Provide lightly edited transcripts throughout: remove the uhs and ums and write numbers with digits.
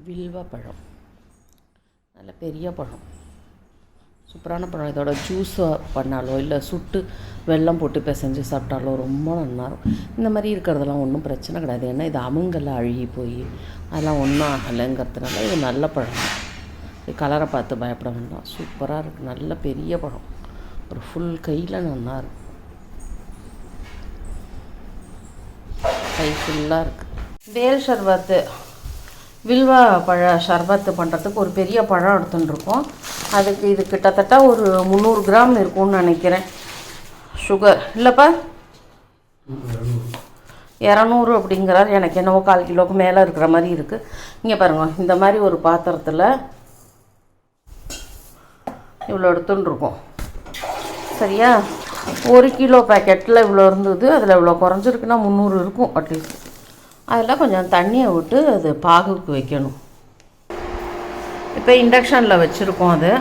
வில்வ பழம், நல்ல பெரிய பழம், சூப்பரான பழம். இதோட ஜூஸ் பண்ணாலோ இல்லை சுட்டு வெல்லம் போட்டு பிசைஞ்சு சாப்பிட்டாலோ ரொம்ப நல்லாயிருக்கும். இந்த மாதிரி இருக்கிறதெல்லாம் ஒன்றும் பிரச்சனை கிடையாது. ஏன்னா இது அமுங்கெல்லாம் அழுகி போய் அதெல்லாம் ஒன்றும் ஆகலைங்கிறதுனால இது நல்ல பழம். இது கலரை பார்த்து பயப்பட வேண்டாம், சூப்பராக இருக்குது. நல்ல பெரிய பழம், ஒரு ஃபுல் கையில் நல்லாயிருக்கும், கை ஃபுல்லாக இருக்குது. வேல் ஷர்பத்து, வில்வ பழ ஷர்பத்து பண்ணுறதுக்கு ஒரு பெரிய பழம் எடுத்துட்டுருக்கோம். அதுக்கு இது கிட்டத்தட்ட ஒரு 300 கிராம் இருக்கும்னு நினைக்கிறேன். சுகர் இல்லைப்பா 200 அப்படிங்கிறார். எனக்கு என்னவோ 1/4 கிலோவுக்கு மேலே இருக்கிற மாதிரி இருக்குது. இங்கே பாருங்கள், இந்த மாதிரி ஒரு பாத்திரத்தில் இவ்வளோ எடுத்துட்டுருக்கோம். சரியா? 1 கிலோ பேக்கெட்டில் இவ்வளோ இருந்தது, அதில் இவ்வளோ குறைஞ்சிருக்குன்னா 300 இருக்கும் அட்லீஸ்ட். அதில் கொஞ்சம் தண்ணியை விட்டு அது பாகுக்கு வைக்கணும். இப்போ இண்டக்ஷனில் வச்சுருக்கோம் அது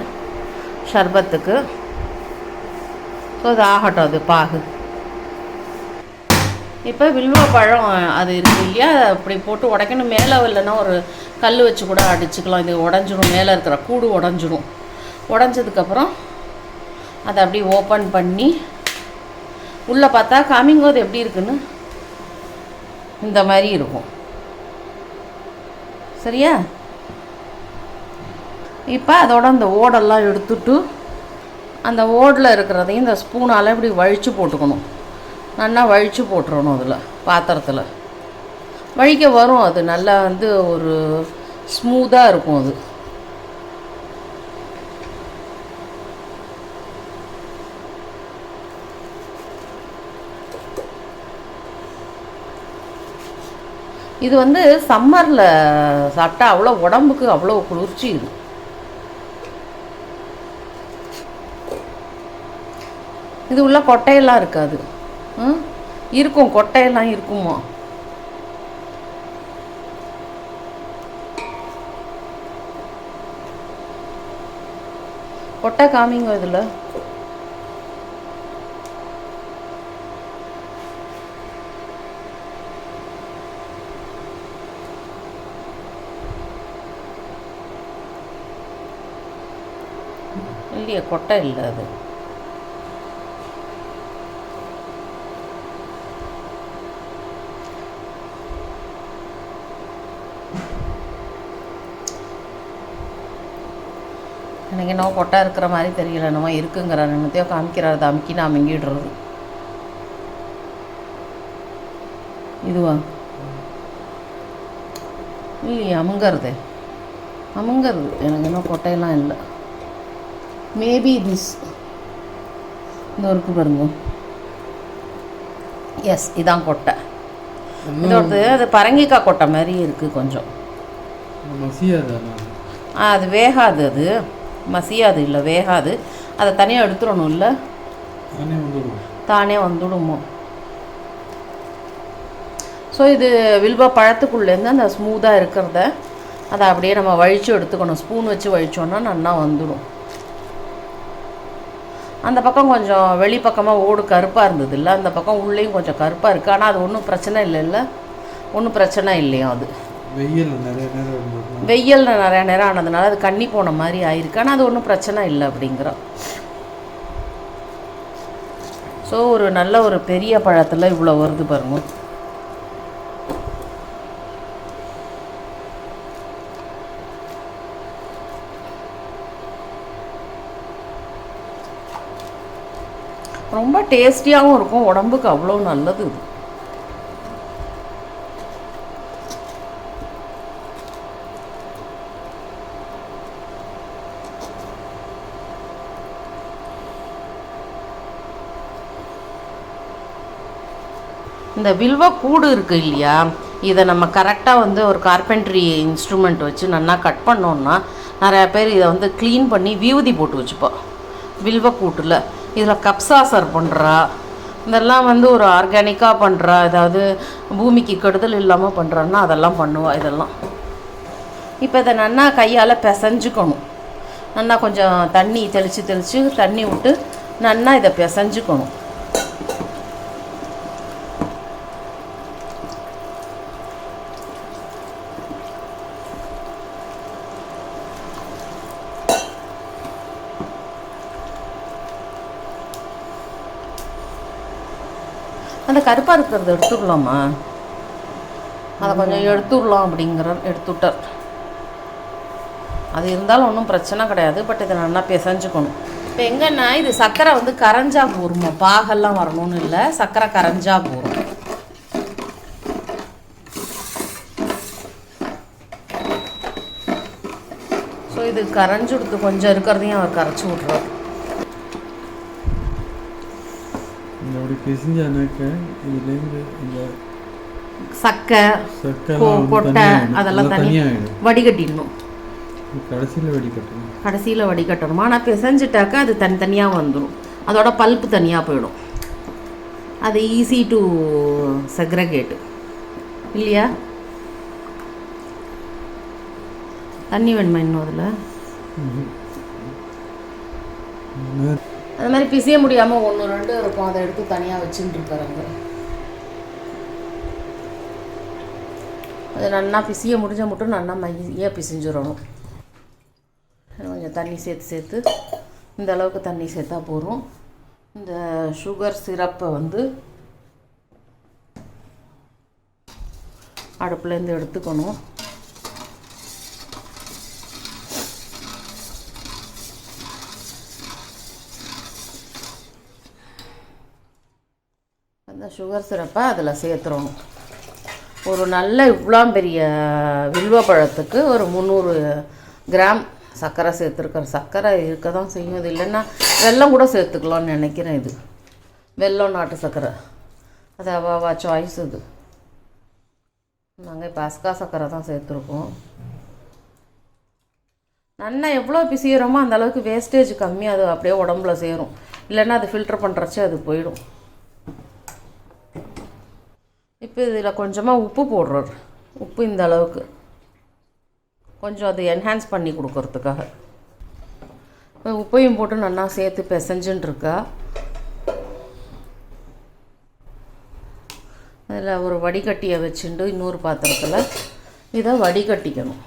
ஷர்பத்துக்கு. ஸோ அது ஆகட்டும், அது பாகு. இப்போ வில்வ பழம் அது இருக்குது இல்லையா, அப்படி போட்டு உடைக்கணும். மேலே இல்லைன்னா ஒரு கல் வச்சு கூட அடிச்சுக்கலாம். இது உடஞ்சிடும், மேலே இருக்கிற கூடு உடஞ்சிடும். உடஞ்சதுக்கப்புறம் அதை அப்படியே ஓப்பன் பண்ணி உள்ளே பார்த்தா காமிங்கோது எப்படி இருக்குன்னு இந்த மாதிரி இருக்கும். சரியா? இப்போ அதோட அந்த ஓடெல்லாம் எடுத்துட்டு அந்த ஓடில் இருக்கிறதையும் இந்த ஸ்பூனால் இப்படி வழித்து போட்டுக்கணும். நல்லா வழித்து போட்டுறணும். அதில் பாத்திரத்தில் வழிக்க வரும். அது நல்லா ஒரு ஸ்மூத்தாக இருக்கும். அது இது சம்மரில் சாப்பிட்டா அவ்வளோ உடம்புக்கு அவ்வளோ குளிர்ச்சி. இது உள்ள கொட்டையெல்லாம் இருக்காது. இருக்கும், கொட்டையெல்லாம் இருக்குமா? கொட்டை காமிங்க இதில். இல்லையா, கொட்டை இல்லை அது. எனக்கு என்னவோ கொட்டை இருக்கிற மாதிரி தெரியல, என்னமோ இருக்குங்கிறார். என்னத்தையோ காமிக்கிறார், அதை அமுக்கி நான் அமுங்கிடுறது. இதுவா இல்லையா, அமுங்கிறது எனக்கு இன்னும் கொட்டையெல்லாம் இல்லை. மேபி திஸ் இந்த இருக்கு பாருங்க. எஸ், இதான் கொட்டை. இதோடது அது பரங்கிக்காய் கொட்டை மாதிரி இருக்குது கொஞ்சம். அது வேகாது, அது மசியாது, இல்லை வேகாது. அதை தனியாக எடுத்துடணும். இல்லை தானே வந்துடுமோ. ஸோ இது வில்வ பழத்துக்குள்ளேருந்து அந்த ஸ்மூத்தாக இருக்கிறத அதை அப்படியே நம்ம வழித்து எடுத்துக்கணும். ஸ்பூன் வச்சு வழித்தோன்னா நல்லா வந்துடும். அந்த பக்கம் கொஞ்சம் வெளிப்பக்கமாக ஓடு கருப்பாக இருந்தது இல்லை, அந்த பக்கம் உள்ளேயும் கொஞ்சம் கருப்பாக இருக்குது. ஆனால் அது ஒன்றும் பிரச்சனை இல்லை, ஒன்றும் பிரச்சனை இல்லையா. அது வெயிலில் நிறையா நேரம் ஆனதுனால அது கண்ணி போன மாதிரி ஆயிருக்கு. ஆனால் அது ஒன்றும் பிரச்சனை இல்லை அப்படிங்கிறோம். ஸோ ஒரு நல்ல ஒரு பெரிய பழத்தில் இவ்வளோ வருது பாருங்க. ரொம்ப டேஸ்டியாகவும் இருக்கும், உடம்புக்கு அவ்வளோ நல்லது இது. இந்த வில்வ கூடு இருக்குது இல்லையா, இதை நம்ம கரெக்டாக ஒரு கார்பென்ட்ரி இன்ஸ்ட்ருமெண்ட் வச்சு நல்லா கட் பண்ணோன்னா நிறையா பேர் இதை க்ளீன் பண்ணி வியூதி போட்டு வச்சுப்போம் வில்வ கூட்டில். இதில் கப்சாசர் பண்ணுறா, இதெல்லாம் ஒரு ஆர்கானிக்காக பண்ணுறா, ஏதாவது பூமிக்கு கெடுதல் இல்லாமல் பண்ணுறான்னா அதெல்லாம் பண்ணுவா இதெல்லாம். இப்போ இதை நல்லா கையால் பிசைஞ்சுக்கணும். நல்லா கொஞ்சம் தண்ணி தெளித்து தண்ணி விட்டு நல்லா இதை பிசைஞ்சுக்கணும். அந்த கருப்பாக இருக்கிறத எடுத்துக்கலாமா? அதை கொஞ்சம் எடுத்துடலாம் எடுத்துட்டார். அது இருந்தாலும் ஒன்றும் பிரச்சனை கிடையாது. பட் இதை நல்லா பிசைஞ்சுக்கணும். இப்போ எங்கன்னா இது சர்க்கரை வந்து கரைஞ்சா போருமா, பாகெல்லாம் வரணும்னு இல்லை, சர்க்கரை கரைஞ்சா போரும். ஸோ இது கரைஞ்சி கொடுத்து கொஞ்சம் இருக்கிறதையும் அவர் கரைச்சி விட்றார். சக்கை கொட்டை அதெல்லாம் தனியாக வடிகட்டிடணும். கடைசியில் வடிகட்டணுமா? ஆனால் பிசைஞ்சிட்டாக்கா அது தனித்தனியாக வந்துடும். அதோட பல்ப்பு தனியாக போயிடும். அது ஈஸி டு செக்ரகேட்டு இல்லையா? தண்ணி வேணுமா இன்னும் அதில்? அது மாதிரி பிசைய முடியாமல் 1 2 இருக்கும். அதை எடுத்து தனியாக வச்சுட்டு இருக்காங்க. அது நல்லா பிசிய முடிஞ்ச மட்டும் நல்லா மையாக பிசிஞ்சிடணும். கொஞ்சம் தண்ணி சேர்த்து இந்த அளவுக்கு தண்ணி சேர்த்தா போதும். இந்த சுகர் சிரப்பை வந்து அடுப்புலேருந்து எடுத்துக்கணும். அந்த சுகர் சிரப்பை அதில் சேர்த்துறணும். ஒரு நல்ல இவ்வளோ பெரிய வில்வ பழத்துக்கு ஒரு 300 கிராம் சர்க்கரை சேர்த்துருக்கேன். சர்க்கரை இருக்க தான் செய்யும். இது இல்லைன்னா வெல்லம் கூட சேர்த்துக்கலான்னு நினைக்கிறேன். இது வெல்லம் நாட்டு சர்க்கரை, அது அவாவா சாய்ஸ். இது நாங்கள் இப்போ அஸ்கா சர்க்கரை தான் சேர்த்துருக்கோம். நல்லா எவ்வளோ பிசிக்கிறோமோ அந்தளவுக்கு வேஸ்டேஜ் கம்மி. அது அப்படியே உடம்புல சேரும். இல்லைன்னா அது ஃபில்டர் பண்ணுறச்சே அது போயிடும். இப்போ இதில் கொஞ்சமாக உப்பு போடுறார். உப்பு இந்த அளவுக்கு கொஞ்சம் அது என்ஹான்ஸ் பண்ணி கொடுக்கறதுக்காக உப்பையும் போட்டு நல்லா சேர்த்து பிசைஞ்சுன்னு இருக்கா. அதில் ஒரு வடிகட்டியை வச்சுட்டு இன்னொரு பாத்திரத்தில் இதை வடிகட்டிக்கணும்.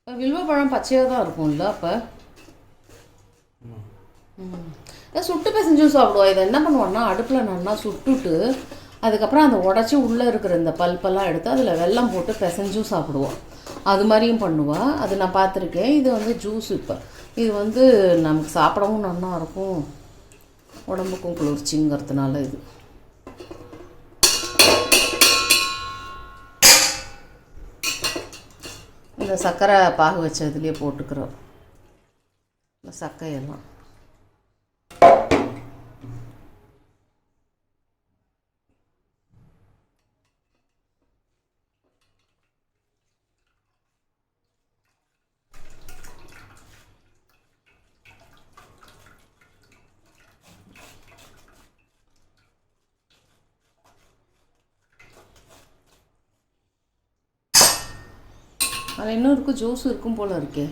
வில்வ பழம் பச்சையாக தான் இருக்கும்ல? அப்போ சுட்டு பிசைஞ்சும் சாப்பிடுவா. இதை என்ன பண்ணுவான்னா அடுப்பில் நல்லா சுட்டுட்டு அதுக்கப்புறம் அதை உடச்சி உள்ளே இருக்கிற இந்த பல்பெல்லாம் எடுத்து அதில் வெல்லம் போட்டு பிசைஞ்சும் சாப்பிடுவோம். அது மாதிரியும் பண்ணுவாள். அது நான் பார்த்துருக்கேன். இது வந்து ஜூஸ். இப்போ இது வந்து நமக்கு சாப்பிடவும் நல்லா இருக்கும், உடம்புக்கும் குளிர்ச்சிங்கிறதுனால இது. இந்த சர்க்கரை பாகு வச்சதுலேயே போட்டுக்கிறோம் இந்த சக்கையெல்லாம். அதில் இன்னும் இருக்கும், ஜூஸ் இருக்கும் போல் இருக்கே.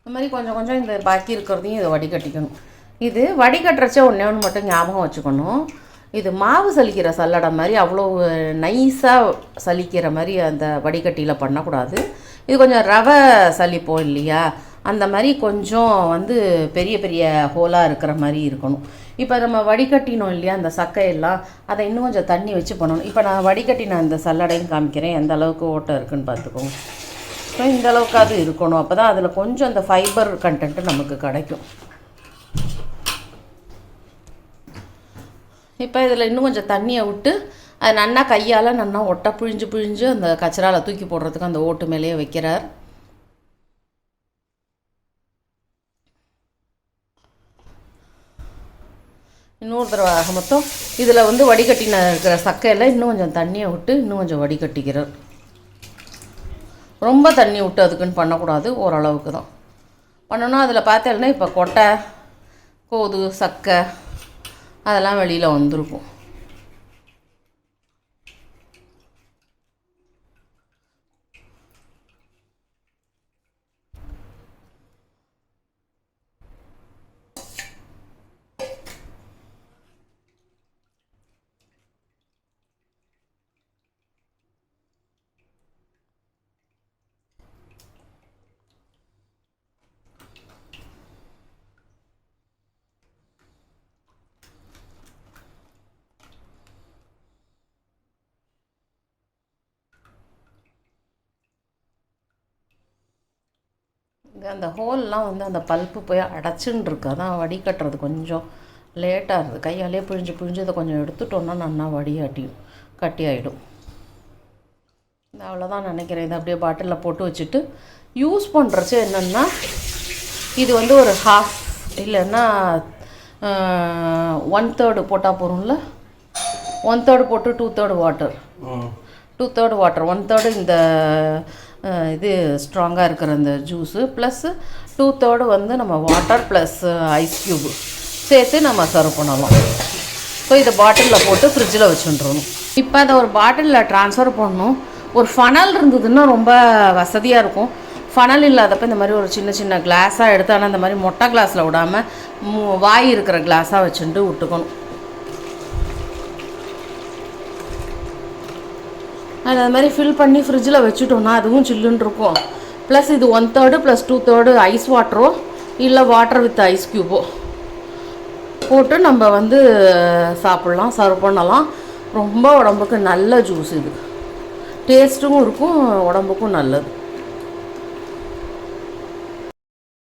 இந்த மாதிரி கொஞ்சம் கொஞ்சம் இந்த பாக்கி இருக்கிறதையும் இதை வடிகட்டிக்கணும். இது வடிகட்டுறச்ச ஒன்று மட்டும் ஞாபகம் வச்சுக்கணும். இது மாவு சலிக்கிற சல்லடை மாதிரி அவ்வளோ நைஸாக சலிக்கிற மாதிரி அந்த வடிகட்டியில் பண்ணக்கூடாது. இது கொஞ்சம் ரவை சலிப்போம் இல்லையா, அந்த மாதிரி கொஞ்சம் வந்து பெரிய பெரிய ஹோலாக இருக்கிற மாதிரி இருக்கணும். இப்போ நம்ம வடிகட்டினோம் இல்லையா அந்த சக்கையெல்லாம், அதை இன்னும் கொஞ்சம் தண்ணி வச்சு பண்ணணும். இப்போ நான் வடிகட்டின அந்த சல்லடையும் காமிக்கிறேன், எந்த அளவுக்கு ஓட்டை இருக்குதுன்னு பார்த்துக்கோங்க. ஸோ இந்த அளவுக்கு அது இருக்கணும். அப்போ தான் அதில் கொஞ்சம் அந்த ஃபைபர் கண்டென்ட்டு நமக்கு கிடைக்கும். இப்போ இதில் இன்னும் கொஞ்சம் தண்ணியை விட்டு அது நல்லா கையால் நல்லா ஒட்டை பிழிஞ்சு அந்த கச்சராவில் தூக்கி போடுறதுக்கு அந்த ஓட்டு மேலேயே வைக்கிறார். இன்னொரு தடவை மொத்தம் இதில் வந்து வடிகட்டின இருக்கிற சக்கையில் இன்னும் கொஞ்சம் தண்ணியை விட்டு இன்னும் கொஞ்சம் வடிகட்டிக்கிறார். ரொம்ப தண்ணி விட்டு அதுக்குன்னு பண்ணக்கூடாது, ஓரளவுக்கு தான் பண்ணணும். அதில் பார்த்தேன்னா இப்போ கொட்டை, கோது, சக்கை அதெல்லாம் வெளியில் வந்திருக்கும். அந்த ஹோல்லாம் வந்து அந்த பல்ப்பு போய் அடைச்சின்னு இருக்கு. அதான் வடிகட்டுறது கொஞ்சம் லேட்டாக இருக்குது. கையாலே பிழிஞ்சு அதை கொஞ்சம் எடுத்துட்டோன்னா நல்லா கட்டி ஆகிடும். அவ்வளோதான் நினைக்கிறேன். இதை அப்படியே பாட்டிலில் போட்டு வச்சுட்டு யூஸ் பண்ணுறச்சு என்னென்னா, இது வந்து ஒரு ஹாஃப் இல்லைன்னா 1/3 போட்டால் போகிறோம்ல, 1/3 போட்டு 2/3 வாட்டர், 2/3 வாட்டர், 1/3 இந்த இது ஸ்ட்ராங்காக இருக்கிற அந்த ஜூஸு ப்ளஸ் 2/3 வந்து நம்ம வாட்டர் ப்ளஸ் ஐஸ் க்யூபு சேர்த்து நம்ம சர்வ் பண்ணலாம். ஸோ இதை பாட்டிலில் போட்டு ஃப்ரிட்ஜில் வச்சுட்டுருணும். இப்போ அதை ஒரு பாட்டிலில் ட்ரான்ஸ்ஃபர் பண்ணணும். ஒரு ஃபனல் இருந்ததுன்னா ரொம்ப வசதியாக இருக்கும். ஃபனல் இல்லாதப்போ இந்த மாதிரி ஒரு சின்ன கிளாஸாக எடுத்து, ஆனால் இந்த மாதிரி மொட்டை கிளாஸில் விடாமல் வாய் இருக்கிற கிளாஸாக வச்சுட்டு விட்டுக்கணும். அது மாதிரி ஃபில் பண்ணி ஃப்ரிட்ஜில் வச்சுட்டோன்னா அதுவும் சில்லுன்னு இருக்கும். ப்ளஸ் இது 1/3 ப்ளஸ் 2/3 ஐஸ் வாட்டரோ இல்லை வாட்டர் வித் ஐஸ் க்யூபோ போட்டு நம்ம வந்து சாப்பிட்லாம், சர்வ் பண்ணலாம். ரொம்ப உடம்புக்கு நல்ல ஜூஸ் இது. டேஸ்ட்டும் இருக்கும், உடம்புக்கும் நல்லது.